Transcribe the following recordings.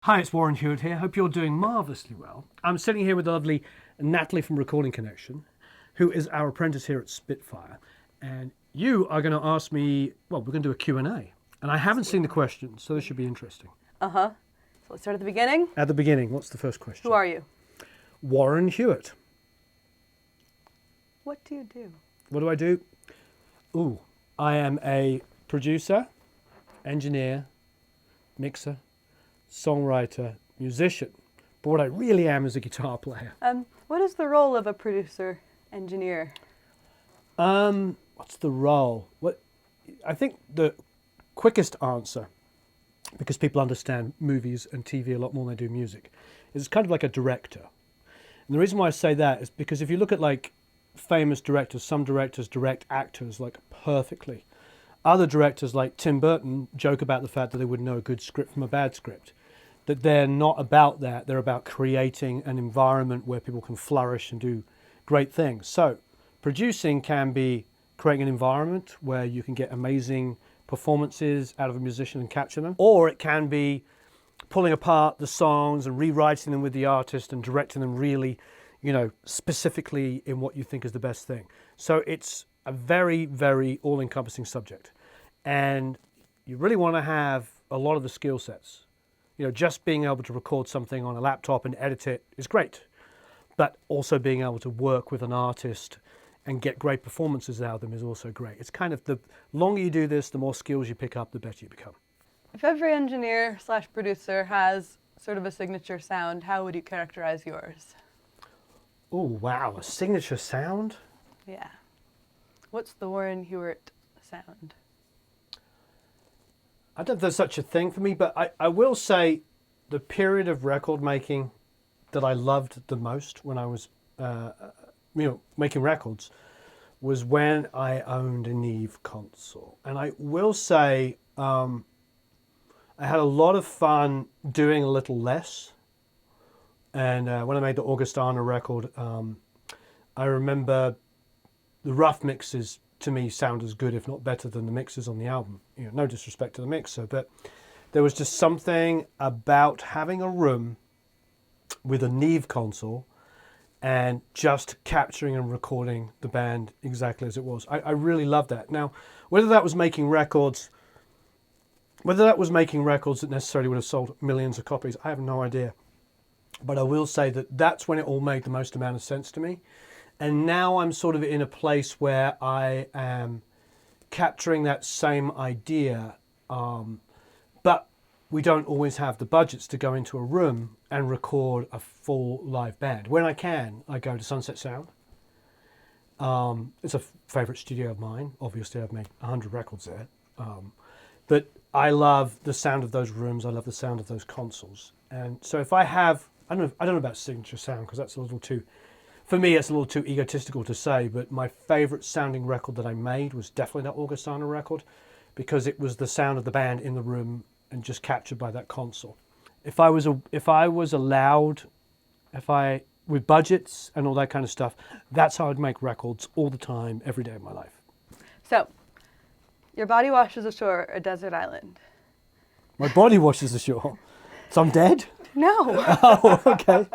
Hi, it's Warren Huart here. Hope you're doing marvellously well. I'm sitting here with the lovely Natalie from Recording Connection, who is our apprentice here at Spitfire. And you are going to ask me, well, we're going to do a Q&A. And I haven't seen the questions, so this should be interesting. So let's start at the beginning. At the beginning, what's the first question? Who are you? Warren Huart. What do you do? What do I do? Ooh, I am a producer, engineer, mixer, songwriter, musician. But what I really am is a guitar player. What is the role of a producer engineer? What's the role? I think the quickest answer, because people understand movies and TV a lot more than they do music, is it's kind of like a director. And the reason why I say that is because if you look at like famous directors, some directors direct actors like perfectly. Other directors like Tim Burton joke about the fact that they wouldn't know a good script from a bad script. That they're not about that. They're about creating an environment where people can flourish and do great things. So producing can be creating an environment where you can get amazing performances out of a musician and capture them. Or it can be pulling apart the songs and rewriting them with the artist and directing them really, specifically in what you think is the best thing. So it's a very, very all-encompassing subject. And you really want to have a lot of the skill sets. Just being able to record something on a laptop and edit it is great. But also being able to work with an artist and get great performances out of them is also great. It's kind of the longer you do this, the more skills you pick up, the better you become. If every engineer/producer has sort of a signature sound, how would you characterize yours? Oh, wow, a signature sound? Yeah. What's the Warren Huart sound? I don't know if there's such a thing for me, but I will say the period of record making that I loved the most when I was making records was when I owned a Neve console. And I will say I had a lot of fun doing a little less. And when I made the Augustana record, I remember the rough mixes to me sound as good, if not better, than the mixes on the album. No disrespect to the mixer, but there was just something about having a room with a Neve console and just capturing and recording the band exactly as it was. I really loved that. Now, whether that was making records that necessarily would have sold millions of copies, I have no idea. But I will say that that's when it all made the most amount of sense to me. And now I'm sort of in a place where I am capturing that same idea, but we don't always have the budgets to go into a room and record a full live band. When I can, I go to Sunset Sound. It's a favourite studio of mine. Obviously, I've made 100 records there. But I love the sound of those rooms. I love the sound of those consoles. And so if I have, I don't know about signature sound because that's a little too, for me, it's a little too egotistical to say, but my favourite sounding record that I made was definitely that Augustana record because it was the sound of the band in the room and just captured by that console. If I was allowed, with budgets and all that kind of stuff, that's how I'd make records all the time, every day of my life. So, your body washes ashore a desert island. My body washes ashore. So I'm dead? No. Oh, okay.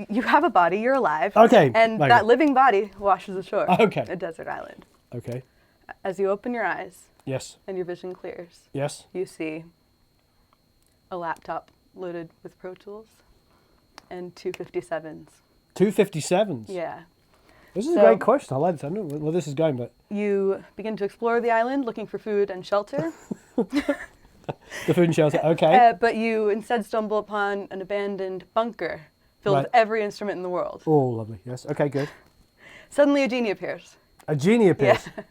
You have a body, you're alive. Okay. And that living body washes ashore Okay. a desert island. Okay. As you open your eyes Yes. and your vision clears, Yes. you see a laptop loaded with Pro Tools and 257s. 257s? Yeah. This is a great question. I like this. I don't know where this is going, but... You begin to explore the island looking for food and shelter. The food and shelter, okay. But you instead stumble upon an abandoned bunker filled with every instrument in the world. Oh, lovely. Yes. Okay, good. Suddenly a genie appears. A genie appears. Yeah.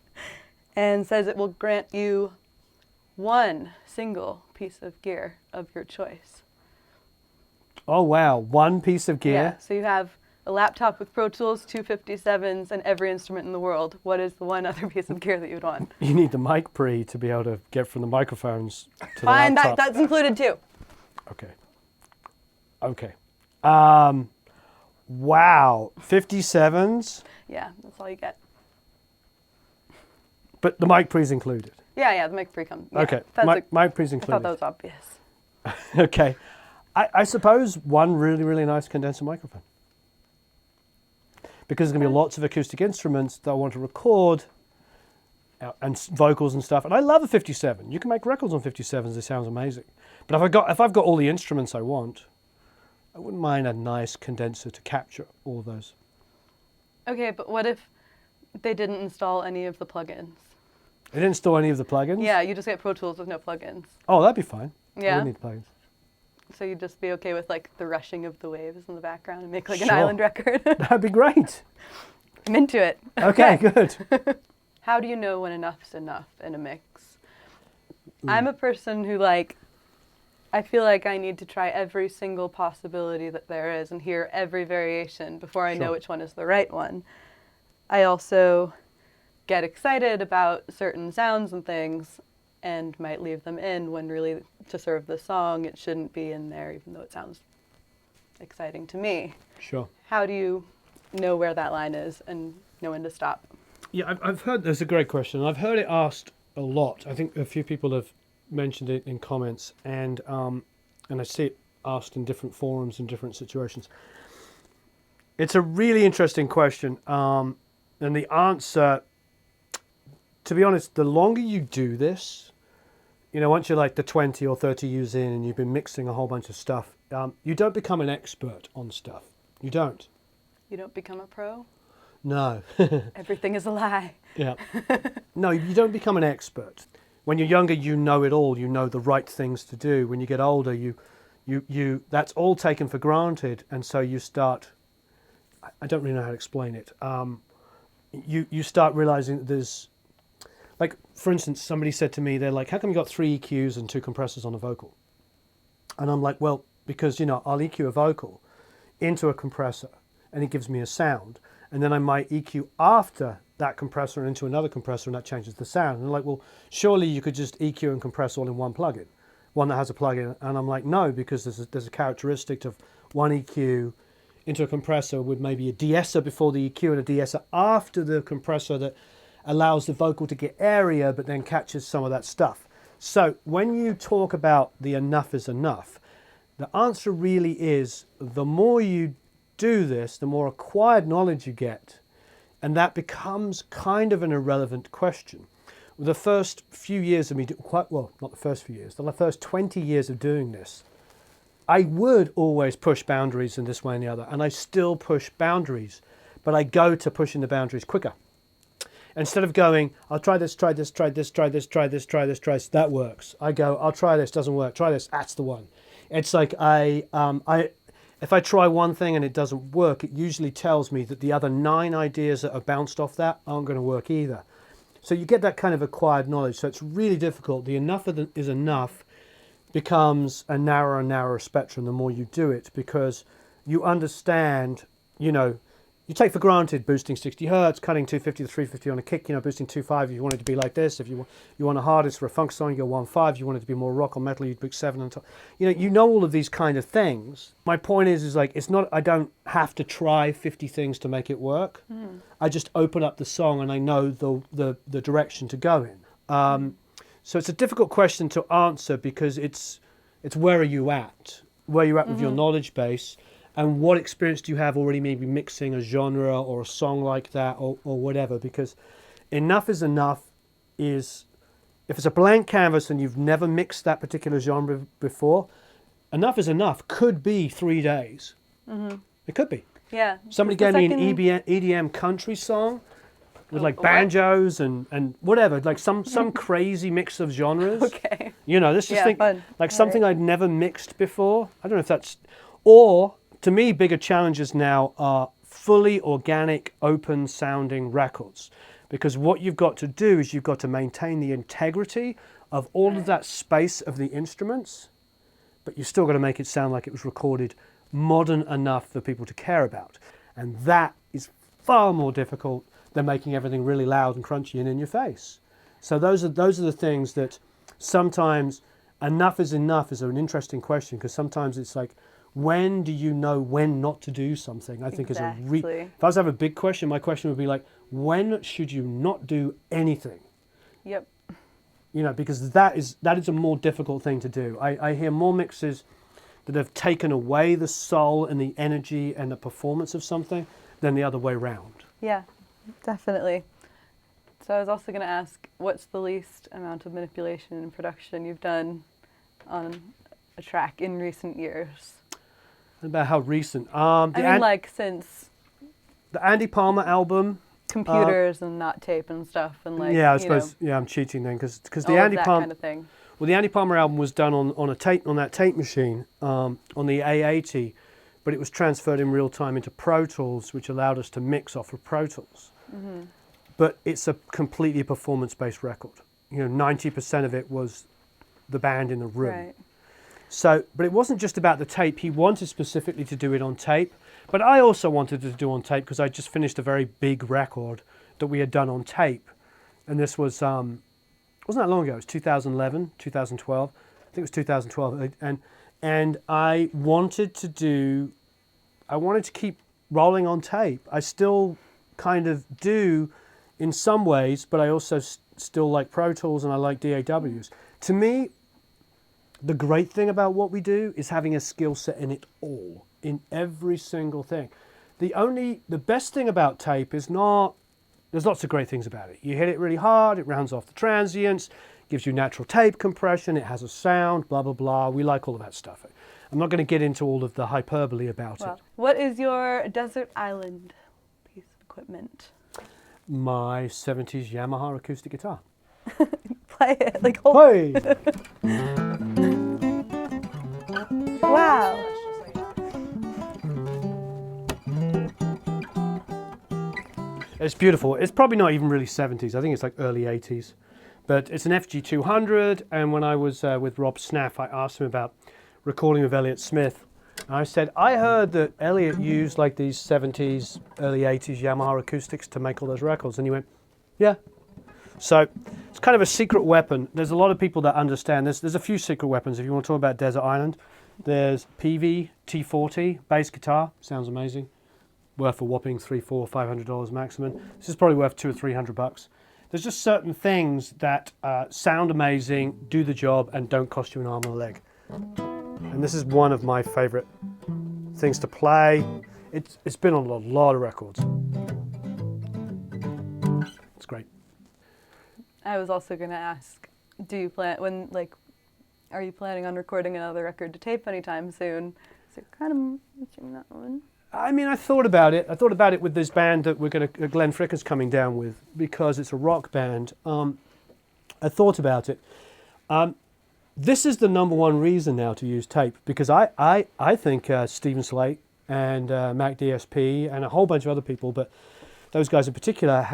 And says it will grant you one single piece of gear of your choice. Oh, wow. One piece of gear? Yeah. So you have a laptop with Pro Tools, 257s, and every instrument in the world. What is the one other piece of gear that you would want? You need the mic pre to be able to get from the microphones to the Fine, laptop. that's included too. Okay. Okay. Wow. 57s? Yeah, that's all you get. But the mic pre's included? Yeah, the mic pre comes. Yeah, Okay. Mic pre's I included. thought that was obvious. Okay. I suppose one really, really nice condenser microphone. Because there's going to be lots of acoustic instruments that I want to record and vocals and stuff. And I love a 57. You can make records on 57s. It sounds amazing. But if I've got all the instruments I want, I wouldn't mind a nice condenser to capture all of those. Okay, but what if they didn't install any of the plugins? They didn't install any of the plugins? Yeah, you just get Pro Tools with no plugins. Oh, that'd be fine. Yeah. I wouldn't need plugins. So you'd just be okay with like the rushing of the waves in the background and make like an Sure. island record? That'd be great. I'm into it. Okay, good. How do you know when enough's enough in a mix? I'm a person who I feel like I need to try every single possibility that there is and hear every variation before I know which one is the right one. I also get excited about certain sounds and things and might leave them in when really to serve the song it shouldn't be in there, even though it sounds exciting to me. Sure. How do you know where that line is and know when to stop? Yeah, I've heard, that's a great question. I've heard it asked a lot. I think a few people have mentioned it in comments, and I see it asked in different forums and different situations. It's a really interesting question, and the answer, to be honest, the longer you do this, once you're like the 20 or 30 years in and you've been mixing a whole bunch of stuff, you don't become an expert on stuff. You don't. You don't become a pro? No. Everything is a lie. Yeah. No, you don't become an expert. When you're younger, you know it all. You know the right things to do. When you get older, you that's all taken for granted, and so you start. I don't really know how to explain it. You start realizing that there's, like, for instance, somebody said to me, they're like, "How come you got 3 EQs and 2 compressors on a vocal?" And I'm like, "Well, because I'll EQ a vocal into a compressor, and it gives me a sound, and then I might EQ after that compressor into another compressor, and that changes the sound." And they're like, "Well, surely you could just EQ and compress all in one plugin, one that has a plugin." And I'm like, "No, because there's a characteristic of one EQ into a compressor with maybe a de-esser before the EQ and a de-esser after the compressor that allows the vocal to get area, but then catches some of that stuff." So when you talk about the enough is enough, the answer really is the more you do this, the more acquired knowledge you get. And that becomes kind of an irrelevant question. The first few years of me, not the first few years, the first 20 years of doing this, I would always push boundaries in this way and the other, and I still push boundaries, but I go to pushing the boundaries quicker. Instead of going, "I'll try this, try this, try this, try this, try this, try this, try this," that works. I go, "I'll try this, doesn't work, try this, that's the one." It's like if I try one thing and it doesn't work, it usually tells me that the other 9 ideas that are bounced off that aren't going to work either. So you get that kind of acquired knowledge. So it's really difficult. The enough is enough becomes a narrower and narrower spectrum the more you do it, because you understand, you take for granted boosting 60 hertz, cutting 250 to 350 on a kick, boosting 2.5 if you want it to be like this. If you want a hardest for a funk song, you go 1.5. You want it to be more rock or metal, you'd boost 7 on top. You know all of these kind of things. My point is like, it's not, I don't have to try 50 things to make it work. I just open up the song and I know the direction to go in. So it's a difficult question to answer, because it's where are you at? Where are you at with your knowledge base? And what experience do you have already maybe mixing a genre or a song like that or whatever? Because enough is enough is, if it's a blank canvas and you've never mixed that particular genre before, enough is enough could be 3 days. It could be. Yeah. Somebody gave me an EDM country song with like banjos and whatever, like some crazy mix of genres. Okay. Let's just think fun. like something I'd never mixed before. I don't know if that's, or to me, bigger challenges now are fully organic, open sounding records. Because what you've got to do is you've got to maintain the integrity of all of that space of the instruments, but you've still got to make it sound like it was recorded modern enough for people to care about. And that is far more difficult than making everything really loud and crunchy and in your face. So those are the things that sometimes enough is an interesting question, because sometimes it's like, when do you know when not to do something? I think Exactly. if I was to have a big question, my question would be like, when should you not do anything? Yep. Because that is a more difficult thing to do. I hear more mixes that have taken away the soul and the energy and the performance of something than the other way round. Yeah, definitely. So I was also going to ask, what's the least amount of manipulation in production you've done on a track in recent years? About how recent? Like since the Andy Palmer album. Computers and not tape and stuff, and like yeah, I suppose. Yeah, I'm cheating then because the all Andy that Palmer kind of thing. Well, the Andy Palmer album was done on that tape machine on the A80, but it was transferred in real time into Pro Tools, which allowed us to mix off of Pro Tools. Mm-hmm. But it's a completely performance-based record. 90% of it was the band in the room. Right. So, but it wasn't just about the tape. He wanted specifically to do it on tape, but I also wanted to do on tape because I just finished a very big record that we had done on tape, and this was wasn't that long ago. It was 2011, 2012. I think it was 2012, and I wanted to keep rolling on tape. I still kind of do in some ways, but I also still like Pro Tools and I like DAWs. To me, the great thing about what we do is having a skill set in it all, in every single thing. The best thing about tape is not, there's lots of great things about it. You hit it really hard, it rounds off the transients, gives you natural tape compression, it has a sound, blah, blah, blah. We like all of that stuff. I'm not going to get into all of the hyperbole about it. What is your desert island piece of equipment? My 70s Yamaha acoustic guitar. Play it, Hey! Wow. It's beautiful. It's probably not even really 70s. I think it's like early 80s. But it's an FG200, and when I was with Rob Snaff, I asked him about recording with Elliott Smith. And I said, I heard that Elliott used like these 70s, early 80s Yamaha acoustics to make all those records. And he went, yeah. So it's kind of a secret weapon. There's a lot of people that understand this. There's a few secret weapons. If you want to talk about Desert Island, there's PV T40 bass guitar. Sounds amazing. Worth a whopping $300, $400, $500 maximum. This is probably worth $200 or $300. There's just certain things that sound amazing, do the job, and don't cost you an arm and a leg. And this is one of my favorite things to play. It's been on a lot of records. It's great. I was also going to ask, are you planning on recording another record to tape anytime soon? So kind of mentioning that one. I mean, I thought about it. I thought about it with this band that Glenn Fricker's coming down with, because it's a rock band. I thought about it. This is the number one reason now to use tape, because I think Stephen Slate and Mac DSP and a whole bunch of other people, but those guys in particular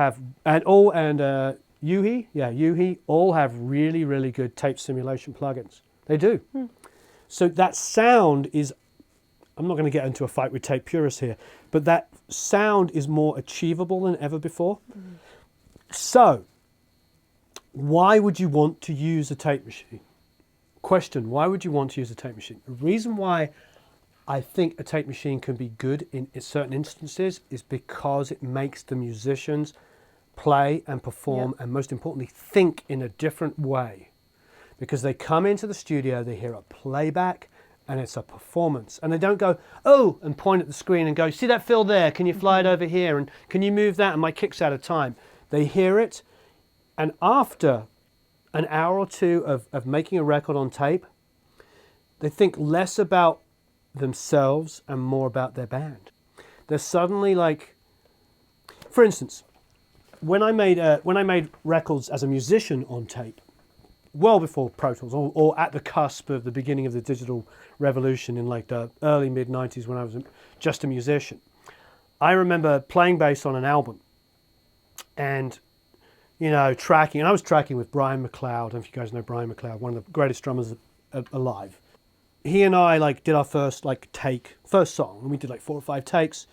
Yuhi all have really, really good tape simulation plugins. They do. So that sound is, I'm not going to get into a fight with tape purists here, but that sound is more achievable than ever before. So, why would you want to use a tape machine? Question, why would you want to use a tape machine? The reason why I think a tape machine can be good in certain instances is because it makes the musicians play and perform, and most importantly, think in a different way. Because they come into the studio, they hear a playback, and it's a performance. And they don't go, oh, and point at the screen and go, see that fill there? Can you fly it over here? And can you move that? And my kick's out of time. They hear it, and after an hour or two of making a record on tape, they think less about themselves and more about their band. They're suddenly like, for instance, when I made records as a musician on tape, well before Pro Tools, or at the cusp of the beginning of the digital revolution in like the early mid-90s when I was just a musician, I remember playing bass on an album and, tracking. And I was tracking with Brian McLeod. I don't know if you guys know Brian McLeod, one of the greatest drummers alive. He and I did our first song, and we did 4 or 5 takes.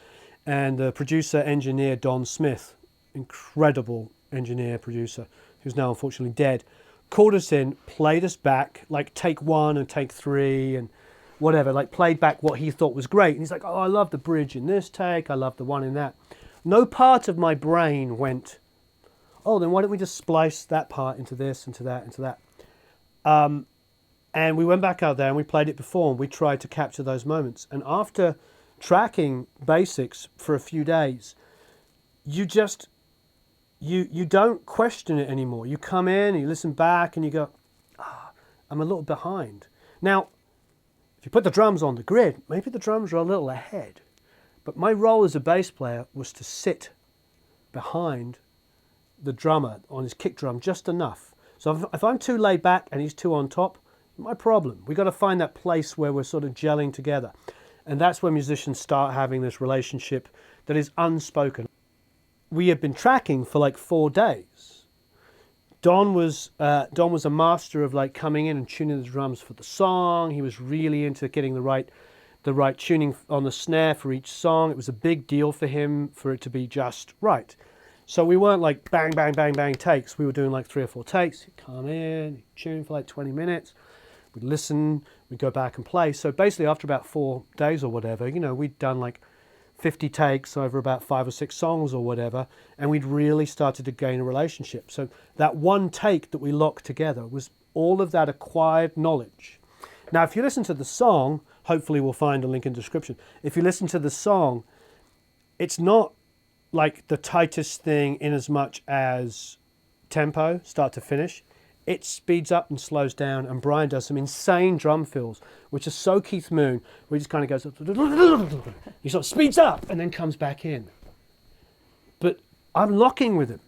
And the producer engineer Don Smith, incredible engineer producer, who's now unfortunately dead, called us in, played us back, take 1 and take 3 and whatever, played back what he thought was great. And he's like, oh, I love the bridge in this take, I love the one in that. No part of my brain went, oh, then why don't we just splice that part into this, into that, into that. And we went back out there and we played it before and we tried to capture those moments. And after tracking basics for a few days, you just, you don't question it anymore. You come in and you listen back and you go, I'm a little behind. Now, if you put the drums on the grid, maybe the drums are a little ahead. But my role as a bass player was to sit behind the drummer on his kick drum just enough. So if I'm too laid back and he's too on top, my problem. We've got to find that place where we're sort of gelling together. And that's where musicians start having this relationship that is unspoken. We had been tracking for like 4 days. Don was a master of like coming in and tuning the drums for the song. He was really into getting the right tuning on the snare for each song. It was a big deal for him for it to be just right. So we weren't like bang, bang, bang, bang takes. We were doing like 3 or 4 takes. He'd come in, he'd tune for like 20 minutes. We'd listen, we'd go back and play. So basically after about 4 days or whatever, you know, we'd done like 50 takes over about 5 or 6 songs or whatever, and we'd really started to gain a relationship. So that one take that we locked together was all of that acquired knowledge. Now, if you listen to the song, hopefully we'll find a link in the description. If you listen to the song, it's not like the tightest thing in as much as tempo, start to finish. It speeds up and slows down, and Brian does some insane drum fills, which is so Keith Moon, where he just kind of goes, he sort of speeds up and then comes back in. But I'm locking with him.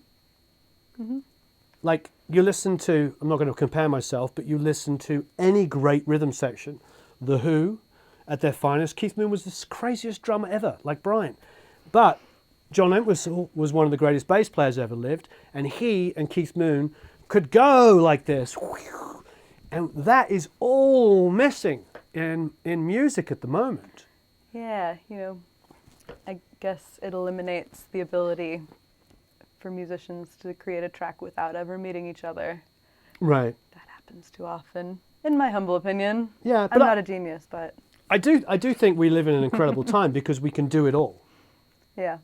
Mm-hmm. Like, you listen to, I'm not going to compare myself, but you listen to any great rhythm section, The Who, at their finest, Keith Moon was the craziest drummer ever, like Brian. But John Entwistle was one of the greatest bass players ever lived, and he and Keith Moon could go like this. And that is all missing in music at the moment. Yeah, you know, I guess it eliminates the ability for musicians to create a track without ever meeting each other. Right. That happens too often, in my humble opinion. Yeah, I'm not a genius, but I do think we live in an incredible time because we can do it all. Yeah.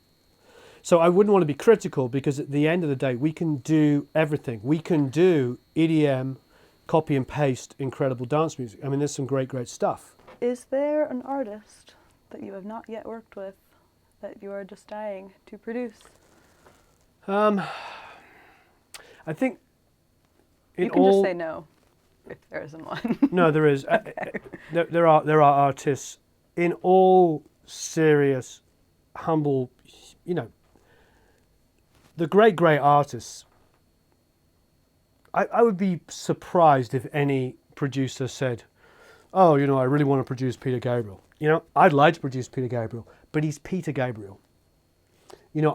So I wouldn't want to be critical because at the end of the day, we can do everything. We can do EDM, copy and paste, incredible dance music. I mean, there's some great, great stuff. Is there an artist that you have not yet worked with that you are just dying to produce? I think you can just say no if there isn't one. No, there is. Okay. There are artists in all serious, humble, you know, the great, great artists. I would be surprised if any producer said, oh, you know, I really want to produce Peter Gabriel. You know, I'd like to produce Peter Gabriel, but he's Peter Gabriel. You know,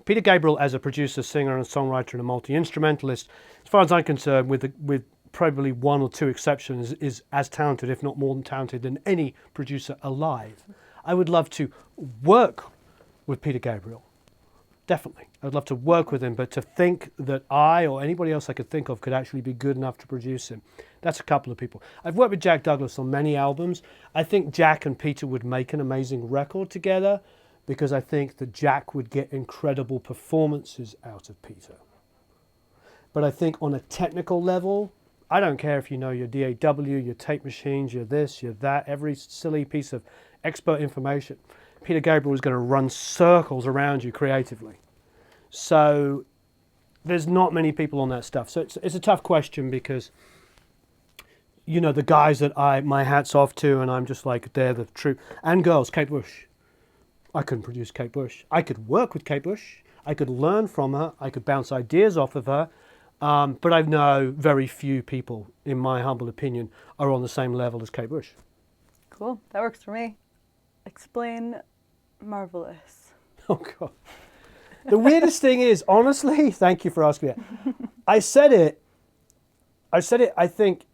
Peter Gabriel as a producer, singer and songwriter and a multi-instrumentalist, as far as I'm concerned, with probably 1 or 2 exceptions, is as talented, if not more than talented, than any producer alive. I would love to work with Peter Gabriel. Definitely. I'd love to work with him, but to think that I or anybody else I could think of could actually be good enough to produce him, that's a couple of people. I've worked with Jack Douglas on many albums. I think Jack and Peter would make an amazing record together because I think that Jack would get incredible performances out of Peter. But I think on a technical level, I don't care if you know your DAW, your tape machines, your this, your that, every silly piece of expert information. Peter Gabriel is going to run circles around you creatively. So there's not many people on that stuff. So it's a tough question because, you know, the guys that my hat's off to and I'm just like, they're the true, and girls, Kate Bush. I couldn't produce Kate Bush. I could work with Kate Bush. I could learn from her. I could bounce ideas off of her. But I know very few people, in my humble opinion, are on the same level as Kate Bush. Cool. That works for me. Explain marvellous. Oh, God. The weirdest thing is, honestly, thank you for asking that. I said it, I think,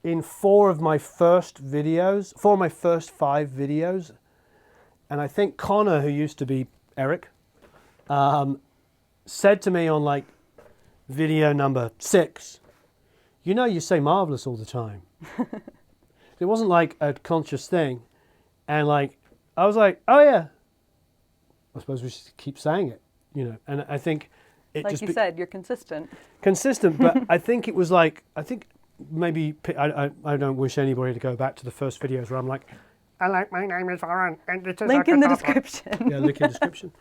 in 4 of my first 5 videos. And I think Connor, who used to be Eric, said to me on like video number 6, you know, you say marvellous all the time. It wasn't like a conscious thing. And like, I was like, oh yeah, I suppose we should keep saying it, you know. And I think it like just you said, you're consistent. Consistent, but I think it was like, I think maybe I don't wish anybody to go back to the first videos where I'm like, my name is Aaron, and it is Link in the description. Yeah, link in the description.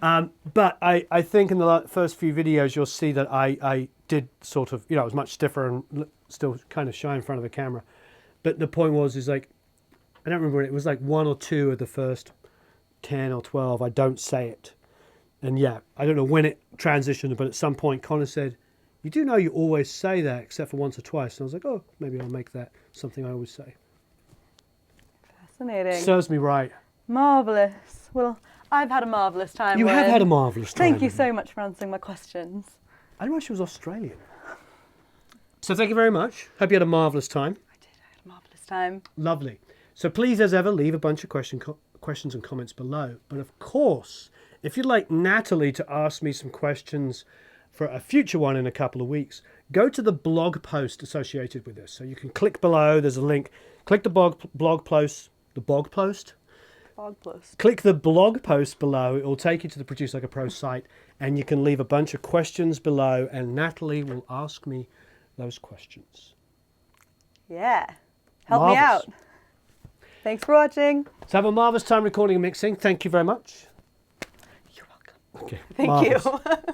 But I think in the first few videos you'll see that I did sort of, I was much stiffer and still kind of shy in front of the camera. But the point is like, I don't remember, it was like 1 or 2 of the first 10 or 12, I don't say it. And yeah, I don't know when it transitioned, but at some point Connor said, you do know you always say that except for once or twice. And I was like, oh, maybe I'll make that something I always say. Fascinating. Serves me right. Marvellous. Well, I've had a marvellous time. You have had a marvellous time. Thank you so much for answering my questions. I didn't know she was Australian. So thank you very much. Hope you had a marvellous time. I did. I had a marvellous time. Lovely. So please, as ever, leave a bunch of questions and comments below. But of course, if you'd like Natalie to ask me some questions for a future one in a couple of weeks, go to the blog post associated with this. So you can click below, there's a link. Click the blog post. The blog post? Blog post. Click the blog post below. It will take you to the Produce Like a Pro site, and you can leave a bunch of questions below, and Natalie will ask me those questions. Yeah. Help Marvellous. me out. Thanks for watching. So have a marvellous time recording and mixing. Thank you very much. You're welcome. Okay. Thank marvellous. you.